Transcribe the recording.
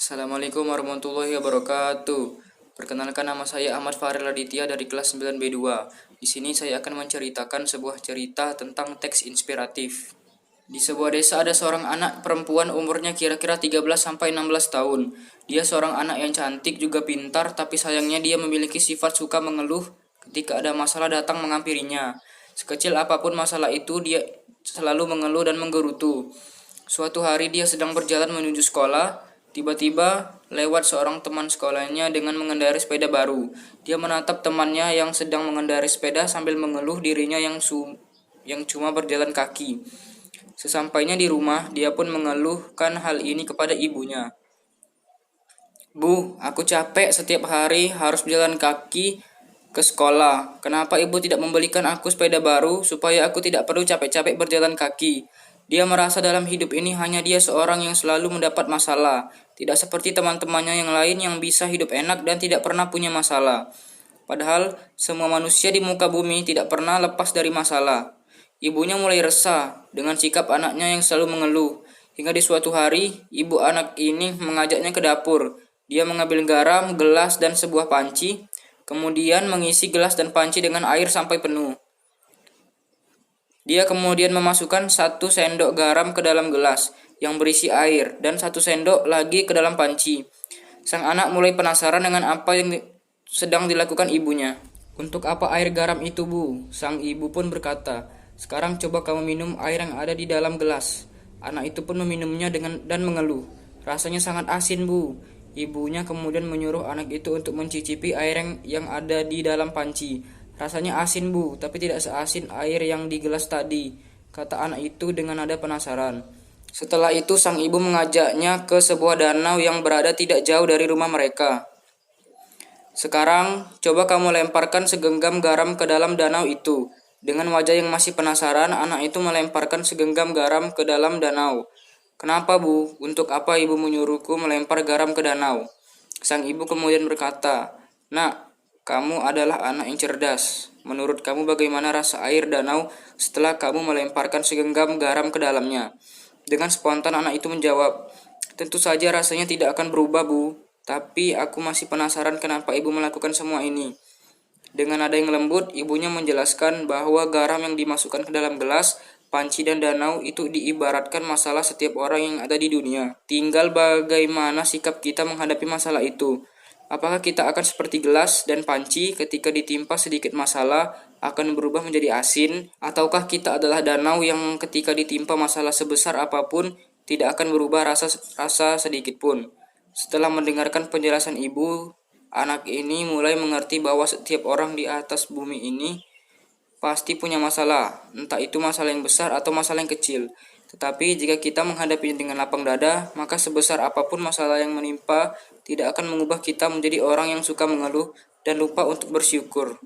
Assalamualaikum warahmatullahi wabarakatuh. Perkenalkan, nama saya Ahmad Farel Aditya dari kelas 9B2. Di sini saya akan menceritakan sebuah cerita tentang teks inspiratif. Di sebuah desa ada seorang anak perempuan, umurnya kira-kira 13 sampai 16 tahun. Dia seorang anak yang cantik juga pintar, tapi sayangnya dia memiliki sifat suka mengeluh ketika ada masalah datang menghampirinya. Sekecil apapun masalah itu, dia selalu mengeluh dan menggerutu. Suatu hari dia sedang berjalan menuju sekolah. Tiba-tiba lewat seorang teman sekolahnya dengan mengendarai sepeda baru. Dia menatap temannya yang sedang mengendarai sepeda sambil mengeluh dirinya yang cuma berjalan kaki. Sesampainya di rumah, dia pun mengeluhkan hal ini kepada ibunya. "Bu, aku capek setiap hari harus berjalan kaki ke sekolah. Kenapa ibu tidak membelikan aku sepeda baru supaya aku tidak perlu capek-capek berjalan kaki?" Dia merasa dalam hidup ini hanya dia seorang yang selalu mendapat masalah, tidak seperti teman-temannya yang lain yang bisa hidup enak dan tidak pernah punya masalah. Padahal semua manusia di muka bumi tidak pernah lepas dari masalah. Ibunya mulai resah dengan sikap anaknya yang selalu mengeluh. Hingga di suatu hari, ibu anak ini mengajaknya ke dapur. Dia mengambil garam, gelas, dan sebuah panci, kemudian mengisi gelas dan panci dengan air sampai penuh. Dia kemudian memasukkan 1 sendok garam ke dalam gelas yang berisi air dan 1 sendok lagi ke dalam panci. Sang anak mulai penasaran dengan apa yang sedang dilakukan ibunya. "Untuk apa air garam itu, Bu?" Sang ibu pun berkata, "Sekarang coba kamu minum air yang ada di dalam gelas." Anak itu pun meminumnya dan mengeluh. "Rasanya sangat asin, Bu." Ibunya kemudian menyuruh anak itu untuk mencicipi air yang ada di dalam panci. "Rasanya asin, Bu, tapi tidak seasin air yang di gelas tadi," kata anak itu dengan nada penasaran. Setelah itu sang ibu mengajaknya ke sebuah danau yang berada tidak jauh dari rumah mereka. "Sekarang coba kamu lemparkan segenggam garam ke dalam danau itu." Dengan wajah yang masih penasaran, anak itu melemparkan segenggam garam ke dalam danau. "Kenapa, Bu? Untuk apa ibu menyuruhku melempar garam ke danau?" Sang ibu kemudian berkata, "Nak, kamu adalah anak yang cerdas. Menurut kamu bagaimana rasa air danau setelah kamu melemparkan segenggam garam ke dalamnya?" Dengan spontan anak itu menjawab, "Tentu saja rasanya tidak akan berubah, Bu. Tapi aku masih penasaran kenapa ibu melakukan semua ini." Dengan nada yang lembut, ibunya menjelaskan bahwa garam yang dimasukkan ke dalam gelas, panci, dan danau itu diibaratkan masalah setiap orang yang ada di dunia. Tinggal bagaimana sikap kita menghadapi masalah itu. Apakah kita akan seperti gelas dan panci ketika ditimpa sedikit masalah akan berubah menjadi asin, ataukah kita adalah danau yang ketika ditimpa masalah sebesar apapun tidak akan berubah rasa sedikit pun? Setelah mendengarkan penjelasan ibu, anak ini mulai mengerti bahwa setiap orang di atas bumi ini pasti punya masalah, entah itu masalah yang besar atau masalah yang kecil. Tetapi jika kita menghadapinya dengan lapang dada, maka sebesar apapun masalah yang menimpa tidak akan mengubah kita menjadi orang yang suka mengeluh dan lupa untuk bersyukur.